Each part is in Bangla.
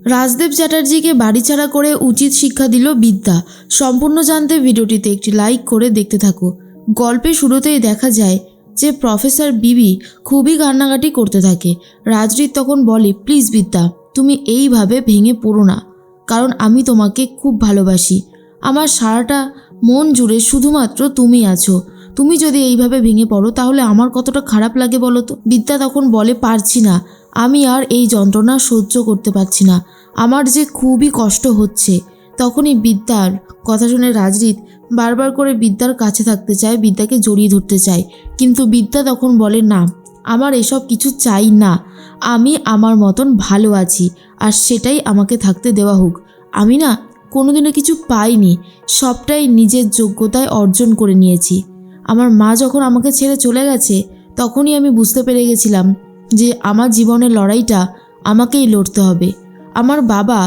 রাজদেব চ্যাটার্জিকে বাড়িছাড়া করে উচিত শিক্ষা দিল বিদ্যা। সম্পূর্ণ জানতে ভিডিওটিতে একটি লাইক করে দেখতে থাকো। গল্পের শুরুতেই দেখা যায় যে প্রফেসর বিবি খুবই কান্নাকাটি করতে থাকে। রাজরিত তখন বলে, প্লিজ বিদ্যা, তুমি এইভাবে ভেঙে পড়ো না, কারণ আমি তোমাকে খুব ভালোবাসি। আমার সারাটা মন জুড়ে শুধুমাত্র তুমি আছো। তুমি যদি এইভাবে ভেঙে পড়ো তাহলে আমার কতটা খারাপ লাগে বলো তো। বিদ্যা তখন বলে, পারছি না, আমি আর এই যন্ত্রণা সহ্য করতে পারছি না, আমার যে খুবই কষ্ট হচ্ছে। তখনই বিদ্যার কথা শুনে রাজরিত বারবার করে বিদ্যার কাছে থাকতে চায়, বিদ্যাকে জড়িয়ে ধরতে চায়, কিন্তু বিদ্যা তখন বলে, না, আমার এসব কিছু চাই না, আমি আমার মতন ভালো আছি আর সেটাই আমাকে থাকতে দেওয়া হোক। আমি না কোনোদিনও কিছু পাইনি, সবটাই নিজের যোগ্যতায় অর্জন করে নিয়েছি। আমার মা যখন আমাকে ছেড়ে চলে গেছে তখনই আমি বুঝতে পেরে গেছিলাম যে আমার জীবনের লড়াইটা আমাকেই লড়তে হবে। আমার বাবা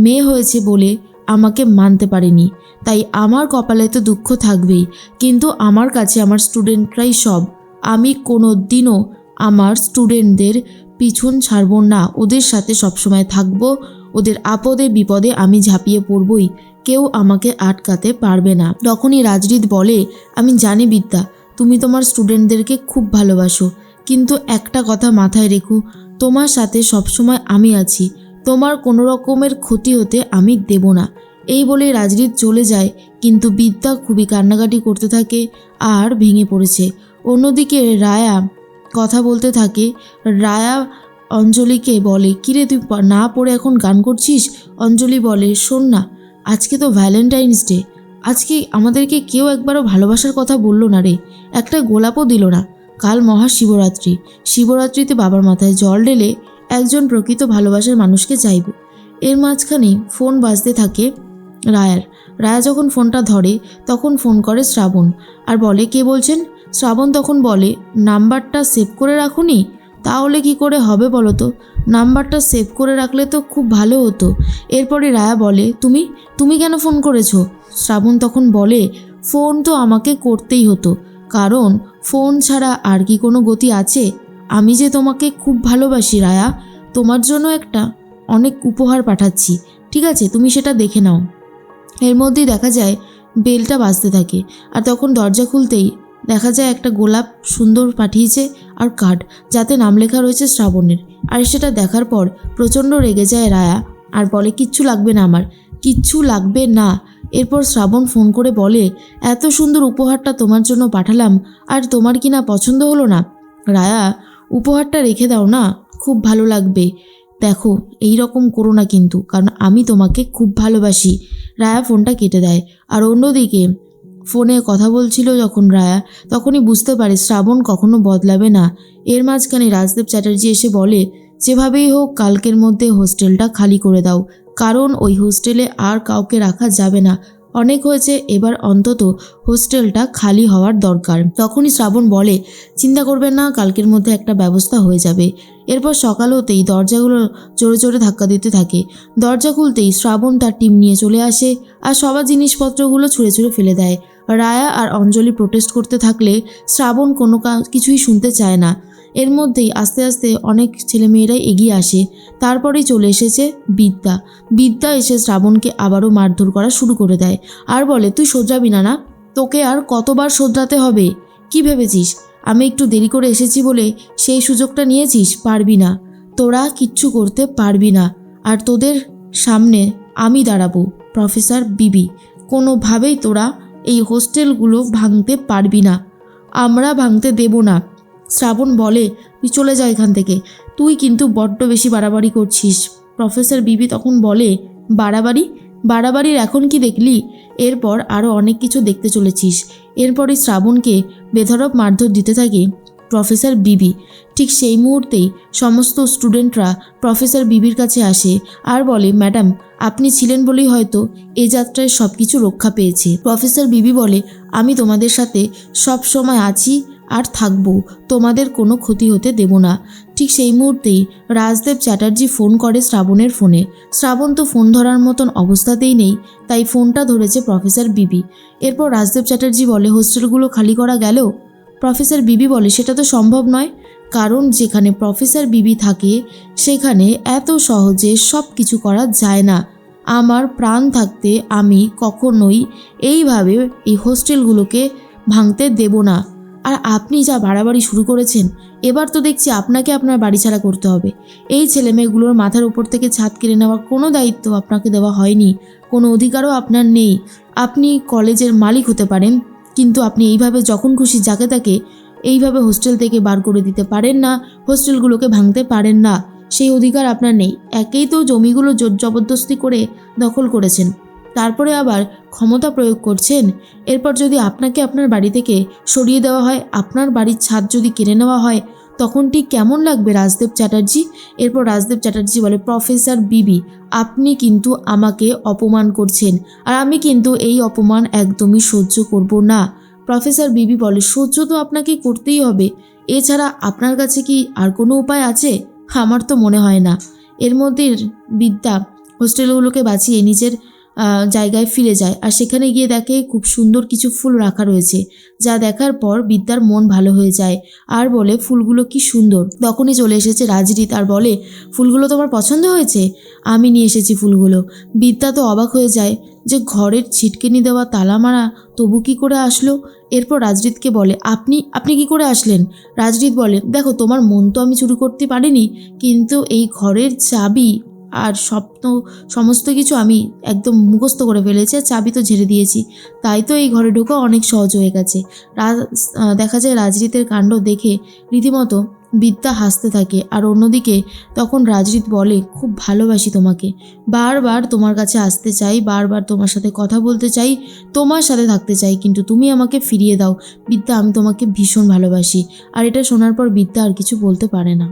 মেয়ে হয়েছে বলে আমাকে মানতে পারেনি, তাই আমার কপালে তো দুঃখ থাকবেই, কিন্তু আমার কাছে আমার স্টুডেন্টরাই সব। আমি কোনো দিনও আমার স্টুডেন্টদের পিছন ছাড়ব না, ওদের সাথে সবসময় থাকব, ওদের আপদে বিপদে আমি ঝাঁপিয়ে পড়বই, কেউ আমাকে আটকাতে পারবে না। তখনই রাজরিত বলে, আমি জানি বিদ্যা, তুমি তোমার স্টুডেন্টদেরকে খুব ভালোবাসো, কিন্তু একটা কথা মাথায় রেখো, তোমার সাথে সবসময় আমি আছি, তোমার কোনো রকমের ক্ষতি হতে আমি দেব না। এই বলে রাজরিত চলে যায়, কিন্তু বিদ্যা খুবই কান্নাকাটি করতে থাকে আর ভেঙে পড়েছে। অন্যদিকে রায়া কথা বলতে থাকে। রায়া অঞ্জলিকে বলে, কিরে তুই না পড়ে এখন গান করছিস? অঞ্জলি বলে, শোন না, আজকে তো ভ্যালেন্টাইন্স ডে, আজকে আমাদেরকে কেউ একবারও ভালোবাসার কথা বললো না রে, একটা গোলাপও দিল না। কাল মহাশিবরাত্রি, শিবরাত্রিতে বাবার মাথায় জল ঢেলে একজন প্রকৃত ভালোবাসার মানুষকে চাইব। এর মাঝখানে ফোন বাজতে থাকে রায়ার। রায়া যখন ফোনটা ধরে তখন ফোন করে শ্রাবণ আর বলে, কে বলছেন? শ্রাবণ তখন বলে, নাম্বারটা সেভ করে রাখুনি? তাহলে কি করে হবে বলো তো, নাম্বারটা সেভ করে রাখলে তো খুব ভালো হতো। এরপরে রায়া বলে, তুমি কেন ফোন করেছো? শ্রাবণ তখন বলে, ফোন তো আমাকে করতেই হতো, কারণ ফোন ছাড়া আর কি কোনো গতি আছে? আমি যে তোমাকে খুব ভালোবাসি রায়া, তোমার জন্য একটা অনেক উপহার পাঠাচ্ছি, ঠিক আছে, তুমি সেটা দেখে নাও। এর মধ্যেই দেখা যায় বেলটা বাজতে থাকে, আর তখন দরজা খুলতেই দেখা যায় একটা গোলাপ সুন্দর পাঠিয়েছে আর কার্ড, যাতে নাম লেখা রয়েছে শ্রাবণের। আর সেটা দেখার পর প্রচণ্ড রেগে যায় রায়া আর বলে, কিচ্ছু লাগবে না, আমার কিচ্ছু লাগবে না। এরপর শ্রাবণ ফোন করে বলে, এত সুন্দর উপহারটা তোমার জন্য পাঠালাম আর তোমার কি না পছন্দ হলো না? রায়া, উপহারটা রেখে দাও না, খুব ভালো লাগবে। দেখো, এই রকম করো না কিন্তু, কারণ আমি তোমাকে খুব ভালোবাসি। রায়া ফোনটা কেটে দেয়। আর অন্যদিকে ফোনে কথা বলছিল যখন রায়া, তখনই বুঝতে পারে শ্রাবণ কখনো বদলাবে না। এর মাঝখানে রাজদেব চ্যাটার্জি এসে বলে, যেভাবেই হোক কালকের মধ্যে হোস্টেলটা খালি করে দাও, কারণ ওই হোস্টেলে আর কাউকে রাখা যাবে না, অনেক হয়েছে, এবার অন্তত হোস্টেলটা খালি হওয়ার দরকার। তখনই শ্রাবণ বলে, চিন্তা করবেন না, কালকের মধ্যে একটা ব্যবস্থা হয়ে যাবে। এরপর সকাল হতেই দরজাগুলো জোরে জোরে ধাক্কা দিতে থাকে। দরজা খুলতেই শ্রাবণ তার টিম নিয়ে চলে আসে আর সবার জিনিসপত্রগুলো ছুঁড়ে ছুঁড়ে ফেলে দেয়। রায়া আর অঞ্জলি প্রোটেস্ট করতে থাকলে শ্রাবণ কোনো কিছুই শুনতে চায় না। এর মধ্যেই আস্তে আস্তে অনেক ছেলেমেয়েরাই এগিয়ে আসে। তারপরেই চলে এসেছে বিদ্যা এসে শ্রাবণকে আবারও মারধর করা শুরু করে দেয় আর বলে, তুই শোধরাবি না? না, তোকে আর কতবার শোধরাতে হবে? কি ভেবেছিস আমি একটু দেরি করে এসেছি বলে সেই সুযোগটা নিয়েছিস? পারবি না, তোরা কিচ্ছু করতে পারবি না, আর তোদের সামনে আমি দাঁড়াবো, প্রফেসর বিবি, কোনোভাবেই তোরা এই হোস্টেলগুলো ভাঙতে পারবি না, আমরা ভাঙতে দেব না। শ্রাবণ বলে, তুই চলে যা এখান থেকে, তুই কিন্তু বড্ড বেশি বাড়াবাড়ি করছিস। প্রফেসর বিবি তখন বলে, বাড়াবাড়ির এখন কি দেখলি? এরপর আরও অনেক কিছু দেখতে চলেছিস। এরপরই শ্রাবণকে বেধড়ক মারধর দিতে থাকে প্রফেসর বিবি। ঠিক সেই মুহূর্তেই সমস্ত স্টুডেন্টরা প্রফেসর বিবির কাছে আসে আর বলে, ম্যাডাম, আপনি ছিলেন বলেই হয়তো এই যাত্রায় সব কিছু রক্ষা পেয়েছে। প্রফেসর বিবি বলে, আমি তোমাদের সাথে সব সময় আছি আর থাকবো, তোমাদের কোনো ক্ষতি হতে দেব না। ঠিক সেই মুহূর্তেই রাজদেব চ্যাটার্জি ফোন করে শ্রাবণের ফোনে। শ্রাবণ তো ফোন ধরার মতন অবস্থাতেই নেই, তাই ফোনটা ধরেছে প্রফেসর বিবি। এরপর রাজদেব চ্যাটার্জি বলে, হোস্টেলগুলো খালি করা গেল? প্রফেসর বিবি বলে, সেটা তো সম্ভব নয়, কারণ যেখানে প্রফেসর বিবি থাকে সেখানে এত সহজে সব কিছু করা যায় না। আমার প্রাণ থাকতে আমি কখনোই এইভাবে এই হোস্টেলগুলোকে ভাঙতে দেব না। আর আপনি যা বাড়াবাড়ি শুরু করেছেন, এবার তো দেখছি আপনাকে আপনার বাড়ি ছাড়া করতে হবে। এই ছেলেমেয়েগুলোর মাথার উপর থেকে ছাদ কেড়ে নেওয়ার কোনো দায়িত্ব আপনাকে দেওয়া হয়নি, কোনো অধিকারও আপনার নেই। আপনি কলেজের মালিক হতে পারেন, কিন্তু আপনি এইভাবে যখন খুশি যাকে তাকে এইভাবে হোস্টেল থেকে বার করে দিতে পারেন না, হোস্টেলগুলোকে ভাঙতে পারেন না। সেই অধিকার আপনার নেই। একেই তো জমিগুলো জোর জবরদস্তি করে দখল করেছেন, তারপরে আবার ক্ষমতা প্রয়োগ করছেন। এরপর যদি আপনাকে আপনার বাড়ি থেকে সরিয়ে দেওয়া হয়, আপনার বাড়ির ছাদ যদি কেড়ে নেওয়া হয়, তখন ঠিক কেমন লাগবে রাজদেব চ্যাটার্জি? এরপর রাজদেব চ্যাটার্জি বলে, প্রফেসর বিবি, আপনি কিন্তু আমাকে অপমান করছেন, আর আমি কিন্তু এই অপমান একদমই সহ্য করব না। প্রফেসর বিবি বলে, সহ্য তো আপনাকে করতেই হবে, এছাড়া আপনার কাছে কি আর কোনো উপায় আছে? আমার তো মনে হয় না। এর মধ্যে বিদ্যা হোস্টেলগুলোকে বাঁচিয়ে নিজের জায়গায় ফিরে যায়, আর সেখানে গিয়ে দেখে খুব সুন্দর কিছু ফুল রাখা রয়েছে, যা দেখার পর বিদ্যার মন ভালো হয়ে যায় আর বলে, ফুলগুলো কি সুন্দর। তখনই চলে এসেছে রাজরিত আর বলে, ফুলগুলো তোমার পছন্দ হয়েছে? আমি নিয়ে এসেছি ফুলগুলো। বিদ্যা তো অবাক হয়ে যায় যে ঘরের ছিটকেনি দেওয়া তালা মারা তবু কি করে আসলো। এরপর রাজরিতকে বলে, আপনি কি করে আসলেন? রাজরিত বলে, দেখো, তোমার মন তো আমি চুরি করতে পারিনি, কিন্তু এই ঘরের চাবি আর সমস্ত কিছু আমি একদম মুখস্থ করে ফেলেছি, আর চাবি তো ঝেড়ে দিয়েছি, তাই তো এই ঘরে ঢোকা অনেক সহজ হয়ে গেছে। দেখা যায় রাজরিতের কাণ্ড দেখে রীতিমতো বিদ্যা হাসতে থাকে। আর অন্যদিকে তখন রাজরিত বলে, খুব ভালোবাসি তোমাকে, বারবার তোমার কাছে আসতে চাই, বারবার তোমার সাথে কথা বলতে চাই, তোমার সাথে থাকতে চাই, কিন্তু তুমি আমাকে ফিরিয়ে দাও। বিদ্যা, আমি তোমাকে ভীষণ ভালোবাসি। আর এটা শোনার পর বিদ্যা আর কিছু বলতে পারে না।